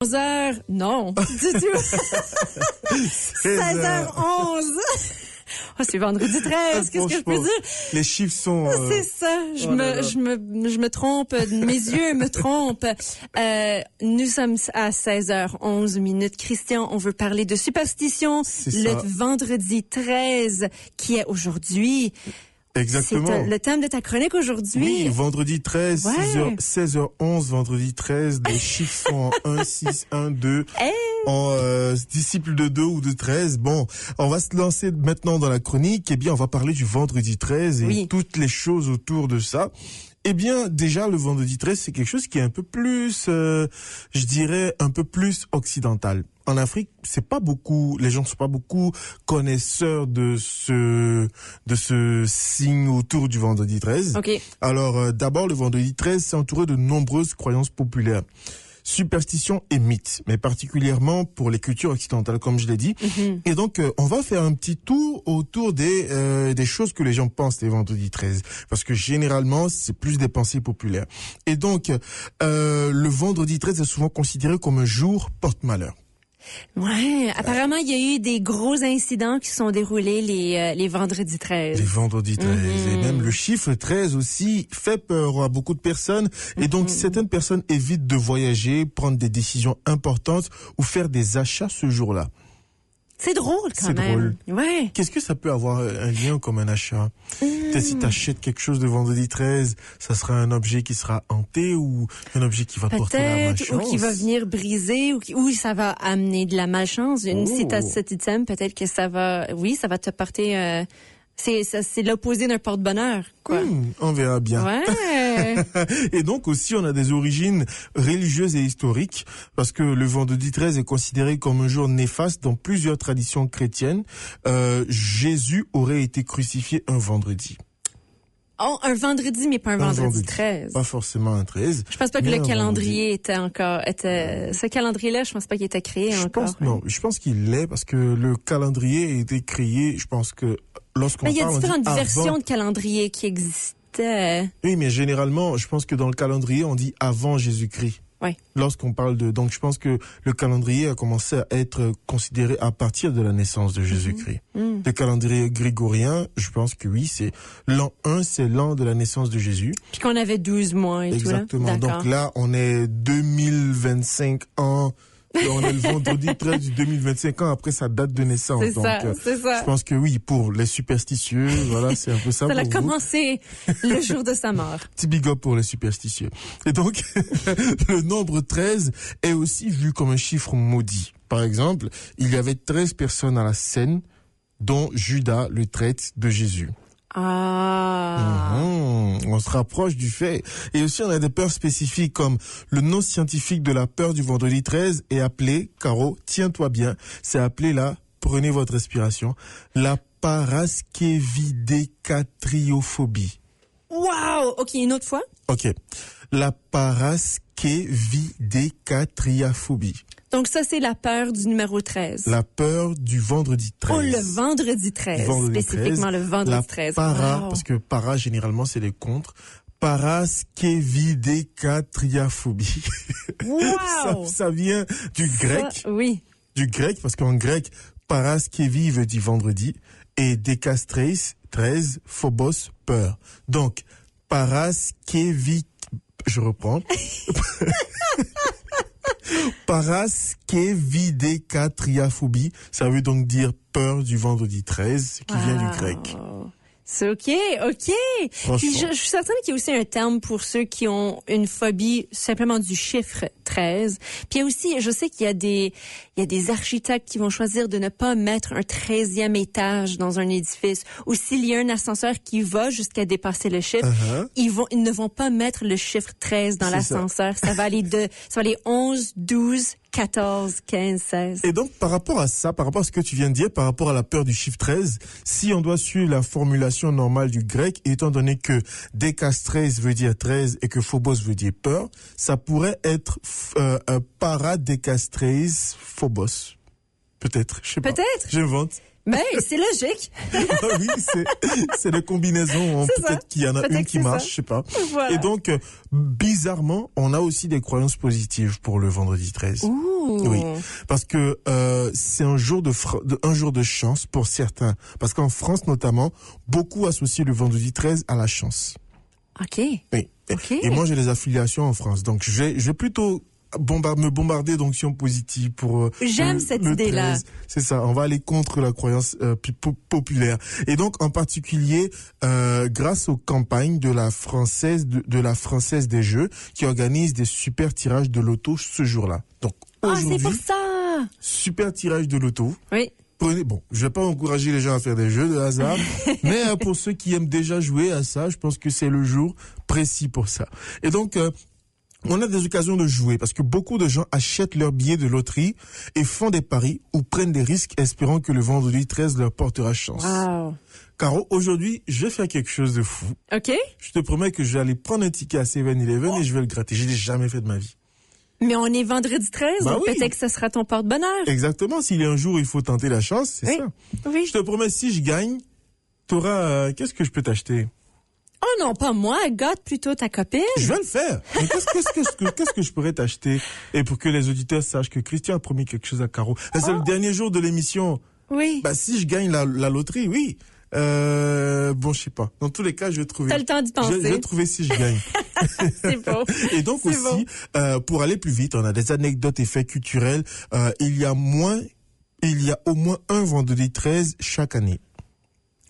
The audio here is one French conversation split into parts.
11h, non, du tout. 16h11. Oh, c'est vendredi 13, qu'est-ce que je peux dire? Les chiffres sont... C'est ça, je me trompe, mes yeux me trompent. Nous sommes à 16h11 minutes. Christian, on veut parler de superstition. Le vendredi 13, qui est aujourd'hui. Exactement. C'est le thème de ta chronique aujourd'hui. Oui, vendredi 13, 16h11, vendredi 13, les chiffres sont en 1, 6, 1, 2, en disciple de 2 ou de 13. Bon, on va se lancer maintenant dans la chronique. Eh bien, on va parler du vendredi 13 et toutes les choses autour de ça. Eh bien, déjà, le vendredi 13, c'est quelque chose qui est un peu plus, je dirais, un peu plus occidental. En Afrique, les gens sont pas beaucoup connaisseurs de ce signe autour du vendredi 13. Okay. Alors, d'abord, le vendredi 13, c'est entouré de nombreuses croyances populaires. Superstitions et mythes, mais particulièrement pour les cultures occidentales, comme je l'ai dit. Mm-hmm. Et donc, on va faire un petit tour autour des choses que les gens pensent les vendredis 13, parce que généralement, c'est plus des pensées populaires. Et donc, le vendredi 13 est souvent considéré comme un jour porte-malheur. Ouais, apparemment, il y a eu des gros incidents qui se sont déroulés les vendredis 13. Les vendredis 13. Mm-hmm. Et même le chiffre 13 aussi fait peur à beaucoup de personnes. Et donc, certaines personnes évitent de voyager, prendre des décisions importantes ou faire des achats ce jour-là. C'est drôle quand même. C'est drôle. Ouais. Qu'est-ce que ça peut avoir un lien comme un achat? Peut-être si t'achètes quelque chose de vendredi 13, ça sera un objet qui sera hanté ou un objet qui va porter la malchance. Ou qui va venir briser ou ça va amener de la malchance. Si t'as cet item, peut-être que ça va te porter... C'est l'opposé d'un porte-bonheur, quoi. On verra bien. Ouais. Et donc aussi, on a des origines religieuses et historiques, parce que le vendredi 13 est considéré comme un jour néfaste dans plusieurs traditions chrétiennes. Jésus aurait été crucifié un vendredi. Oh, un vendredi, mais pas un vendredi 13. Pas forcément un 13. Je pense pas que le calendrier était ce calendrier-là, je pense pas qu'il était créé encore. Non, je pense qu'il l'est parce que le calendrier a été créé, je pense que lorsqu'on il y a différentes versions de calendrier qui existaient. Oui, mais généralement, je pense que dans le calendrier, on dit avant Jésus-Christ. Oui. Lorsqu'on parle donc je pense que le calendrier a commencé à être considéré à partir de la naissance de Jésus-Christ. Le calendrier grégorien, je pense que oui, c'est l'an 1, c'est l'an de la naissance de Jésus. Puis qu'on avait 12 mois et Exactement. tout là. Donc là, on est 2025 ans. On est le vendredi 13 du 2025 ans après sa date de naissance. C'est ça. Je pense que oui, pour les superstitieux, voilà, c'est un peu ça. Ça a commencé le jour de sa mort. Petit big up pour les superstitieux. Et donc, le nombre 13 est aussi vu comme un chiffre maudit. Par exemple, il y avait 13 personnes à la scène, dont Judas, le traître de Jésus. On se rapproche du fait. Et aussi, on a des peurs spécifiques comme le nom scientifique de la peur du vendredi 13 est appelé, Caro, tiens-toi bien, c'est appelé prenez votre respiration, la paraskevidécatriophobie. Wow! OK, une autre fois? OK. La paraskevidécatriophobie. Donc ça, c'est la peur du numéro 13. La peur du vendredi 13. Oh, le vendredi 13. Spécifiquement le vendredi 13. Parce que para, généralement, c'est les contre. Paraskevidécatriophobie. Wow! ça vient du grec. Oui. Du grec, parce qu'en grec, paraskevi veut dire vendredi et décastreis, 13, phobos, peur. Donc, je reprends. Paraskevidécatriophobie, ça veut donc dire peur du vendredi 13, qui vient du grec. C'est OK. Puis je suis certaine qu'il y a aussi un terme pour ceux qui ont une phobie simplement du chiffre 13. Puis il y a aussi, je sais qu'il y a des architectes qui vont choisir de ne pas mettre un 13e étage dans un édifice. Ou s'il y a un ascenseur qui va jusqu'à dépasser le chiffre, ils ne vont pas mettre le chiffre 13 dans l'ascenseur. Ça va aller 11, 12, 14, 15, 16. Et donc, par rapport à ça, par rapport à ce que tu viens de dire, par rapport à la peur du chiffre 13, si on doit suivre la formulation normale du grec, étant donné que décastreis veut dire 13 et que phobos veut dire peur, ça pourrait être paradécastreis phobos. Peut-être, je sais pas. Peut-être. J'invente. Ben, c'est logique. Oui, c'est des combinaisons. Peut-être qu'il y en a une qui marche, je sais pas. Voilà. Et donc, bizarrement, on a aussi des croyances positives pour le vendredi 13. Ouh. Oui, parce que c'est un jour de chance pour certains. Parce qu'en France, notamment, beaucoup associent le vendredi 13 à la chance. OK. Oui. Okay. Et moi, j'ai des affiliations en France. Donc, je vais plutôt me bombarder d'onctions positives pour j'aime cette idée-là. C'est ça, on va aller contre la croyance populaire. Et donc en particulier grâce aux campagnes de la française des jeux qui organise des super tirages de loto ce jour-là. Donc aujourd'hui, c'est pour ça. Super tirage de loto. Oui. Je vais pas encourager les gens à faire des jeux de hasard, mais pour ceux qui aiment déjà jouer à ça, je pense que c'est le jour précis pour ça. Et donc on a des occasions de jouer parce que beaucoup de gens achètent leurs billets de loterie et font des paris ou prennent des risques espérant que le vendredi 13 leur portera chance. Wow. Caro, aujourd'hui, je vais faire quelque chose de fou. OK. Je te promets que je vais aller prendre un ticket à 7-Eleven et je vais le gratter. Je l'ai jamais fait de ma vie. Mais on est vendredi 13, donc peut-être que ce sera ton porte-bonheur. Exactement. S'il y a un jour où il faut tenter la chance, c'est ça. Oui. Je te promets, si je gagne, t'auras... qu'est-ce que je peux t'acheter? Oh non, pas moi, gâte plutôt ta copine. Je vais le faire. Mais qu'est-ce que je pourrais t'acheter? Et pour que les auditeurs sachent que Christian a promis quelque chose à Caro. C'est le dernier jour de l'émission. Oui. Bah, si je gagne la loterie, oui. Bon, je sais pas. Dans tous les cas, je vais trouver. T'as le temps d'y penser. Je vais trouver si je gagne. C'est beau. Et donc c'est aussi, pour aller plus vite, on a des anecdotes et faits culturels. Il y a au moins un vendredi 13 chaque année.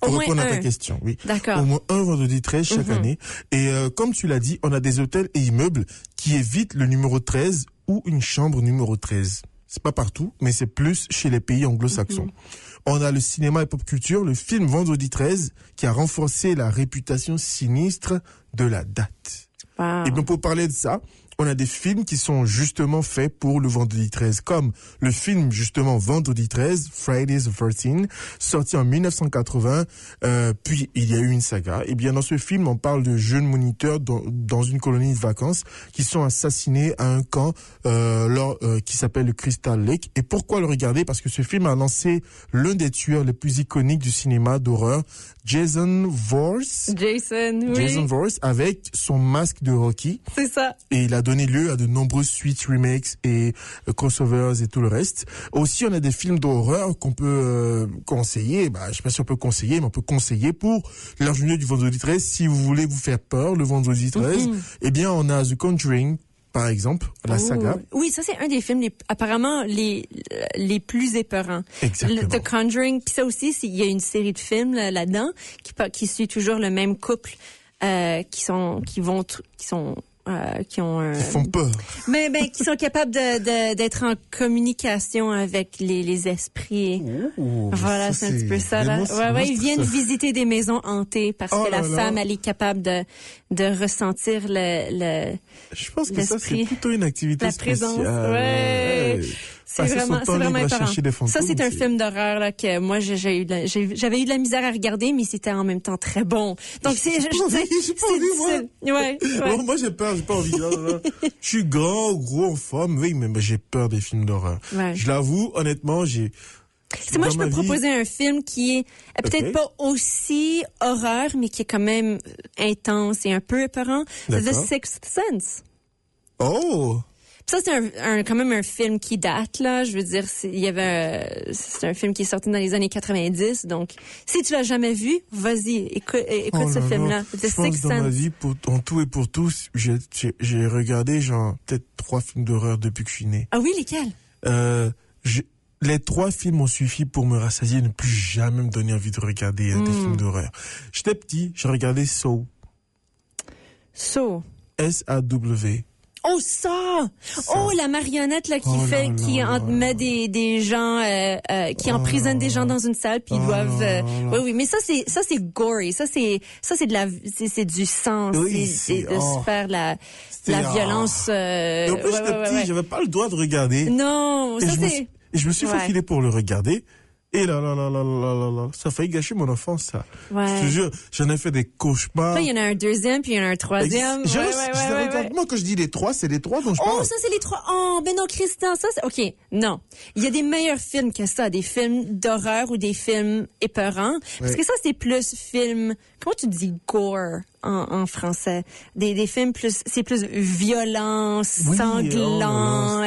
Pour répondre à ta question, oui. D'accord. Au moins un vendredi 13 chaque année. Et comme tu l'as dit, on a des hôtels et immeubles qui évitent le numéro 13 ou une chambre numéro 13. C'est pas partout, mais c'est plus chez les pays anglo-saxons. On a le cinéma et pop culture, le film Vendredi 13, qui a renforcé la réputation sinistre de la date. Wow. Et bien pour parler de ça, on a des films qui sont justement faits pour le vendredi 13, comme le film justement Vendredi 13, Friday the 13th, sorti en 1980, puis il y a eu une saga. Et bien dans ce film, on parle de jeunes moniteurs dans une colonie de vacances qui sont assassinés à un camp qui s'appelle le Crystal Lake. Et pourquoi le regarder? Parce que ce film a lancé l'un des tueurs les plus iconiques du cinéma d'horreur, Jason Voorhees, avec son masque de Rocky. C'est ça. Et il a donné lieu à de nombreux suites, remakes et crossovers et tout le reste. Aussi, on a des films d'horreur qu'on peut conseiller. Je sais pas si on peut conseiller, mais on peut conseiller pour la journée du vendredi 13. Si vous voulez vous faire peur le vendredi 13, eh bien, on a The Conjuring, par exemple, la saga. Oui, ça c'est un des films apparemment les plus épeurants. Exactement. The Conjuring, puis ça aussi, il y a une série de films là-dedans qui suit toujours le même couple qui font peur. Mais qui sont capables d'être en communication avec les esprits. Voilà, c'est un petit peu ça là. Ouais, ils viennent visiter des maisons hantées parce que la femme elle est capable de ressentir le Je pense que ça c'est plutôt une activité spéciale. La présence. Ouais. C'est vraiment épeurant. Ça, c'est un film d'horreur là que moi j'avais eu de la misère à regarder, mais c'était en même temps très bon. Donc j'ai pas envie, moi. Ouais. Bon, moi j'ai peur, j'ai pas envie. Je suis grand, gros, en forme, oui, mais j'ai peur des films d'horreur. Ouais. Je l'avoue, honnêtement, moi, je peux proposer un film qui est peut-être pas aussi horreur, mais qui est quand même intense et un peu épeurant. C'est The Sixth Sense. Oh! Ça, c'est quand même un film qui date, là. Je veux dire, c'est un film qui est sorti dans les années 90. Donc, si tu l'as jamais vu, vas-y, écoute ce film-là. Je pense dans ma vie, en tout et pour tous, j'ai regardé, peut-être 3 films d'horreur depuis que je suis né. Ah oui, lesquels? Les 3 films ont suffi pour me rassasier et ne plus jamais me donner envie de regarder des films d'horreur. J'étais petit, j'ai regardé Saw. Saw. S-A-W. Oh, ça! Oh, la marionnette, là, qui met des gens, qui emprisonne des gens dans une salle, puis ils doivent, oui, mais ça, c'est gory. Ça, c'est du sang. Oui, c'est de se faire la violence, Et en plus, j'étais petit, j'avais pas le droit de regarder. Non, je me suis faufilé pour le regarder. Et là, ça a failli gâcher mon enfance, ça. Ouais. Je te jure, j'en ai fait des cauchemars. Là, il y en a un deuxième, puis il y en a un troisième. Moi, quand je dis les trois, c'est les trois dont je parle. Oh, ça, c'est les trois. Oh, ben non, Christian, ça, c'est... OK, non. Il y a des meilleurs films que ça, des films d'horreur ou des films épeurants. Parce que ça, c'est plus film... Comment tu dis gore en français? Des films plus... C'est plus violent, sanglant.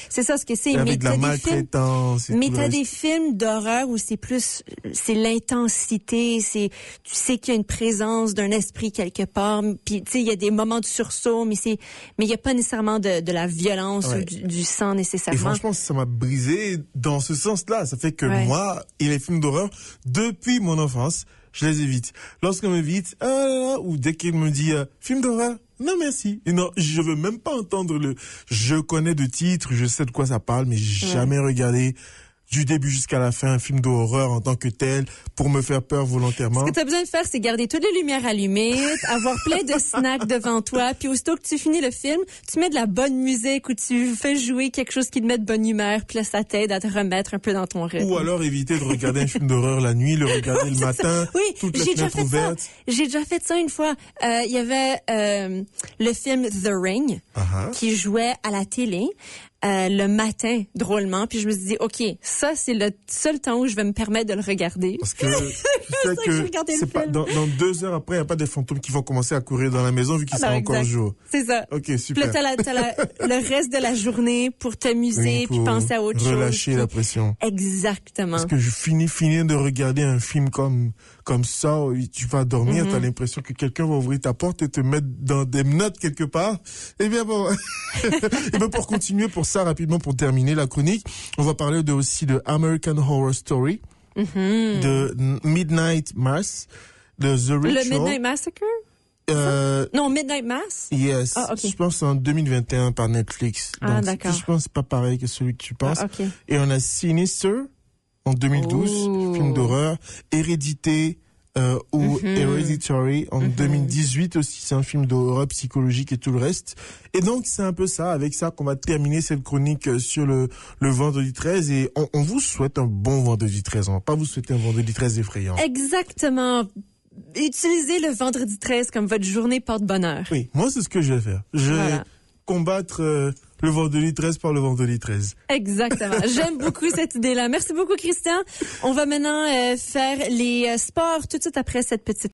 C'est ça ce que c'est. Avec de la maltraitance. Mais t'as des films d'horreur où c'est plus... C'est l'intensité, tu sais qu'il y a une présence d'un esprit quelque part. Puis, tu sais, il y a des moments de sursaut, mais il y a pas nécessairement de la violence ou du sang nécessairement. Et franchement, ça m'a brisé dans ce sens-là. Ça fait que moi et les films d'horreur, depuis mon enfance, je les évite. Lorsqu'on m'évite, ou dès qu'il me dit film d'horreur, non merci. Et non, je veux même pas entendre je connais de titres, je sais de quoi ça parle, mais j'ai jamais regardé du début jusqu'à la fin un film d'horreur en tant que tel pour me faire peur volontairement. Ce que tu as besoin de faire, c'est garder toutes les lumières allumées, avoir plein de snacks devant toi, puis aussitôt que tu finis le film, tu mets de la bonne musique ou tu fais jouer quelque chose qui te met de bonne humeur, puis là, ça t'aide à te remettre un peu dans ton rythme. Ou alors éviter de regarder un film d'horreur la nuit, le regarder le matin, toute la fenêtre ouverte. J'ai déjà fait ça une fois. Il y avait le film The Ring qui jouait à la télé. Le matin, drôlement, puis je me suis dit, OK, ça, c'est le seul temps où je vais me permettre de le regarder. Parce que tu sais que c'est pas, dans 2 heures après, il n'y a pas des fantômes qui vont commencer à courir dans la maison vu qu'il sera encore jour. C'est ça. OK, super. Puis là, t'as le reste de la journée pour t'amuser puis penser à autre chose. Relâcher la pression. Exactement. Parce que je finis de regarder un film comme ça, tu vas dormir, t'as l'impression que quelqu'un va ouvrir ta porte et te mettre dans des notes quelque part. Eh bien bon, et bien pour continuer, pour ça rapidement, pour terminer la chronique, on va parler aussi de American Horror Story, de Midnight Mass, de The Ritual. Le Midnight Massacre? Non, Midnight Mass? Yes. Ah, okay. Je pense en 2021 par Netflix. Ah, donc, d'accord. Je pense que c'est pas pareil que celui que tu penses. Ah, okay. Et on a Sinister en 2012, film d'horreur, Hérédité ou Hereditary en 2018 aussi, c'est un film d'horreur psychologique et tout le reste. Et donc c'est un peu ça, avec ça qu'on va terminer cette chronique sur le vendredi 13 et on vous souhaite un bon vendredi 13, on va pas vous souhaiter un vendredi 13 effrayant. Exactement. Utilisez le vendredi 13 comme votre journée porte-bonheur. Oui, moi c'est ce que je vais faire. Je vais combattre le vendredi 13 par le vendredi 13. Exactement. J'aime beaucoup cette idée-là. Merci beaucoup, Christian. On va maintenant faire les sports tout de suite après cette petite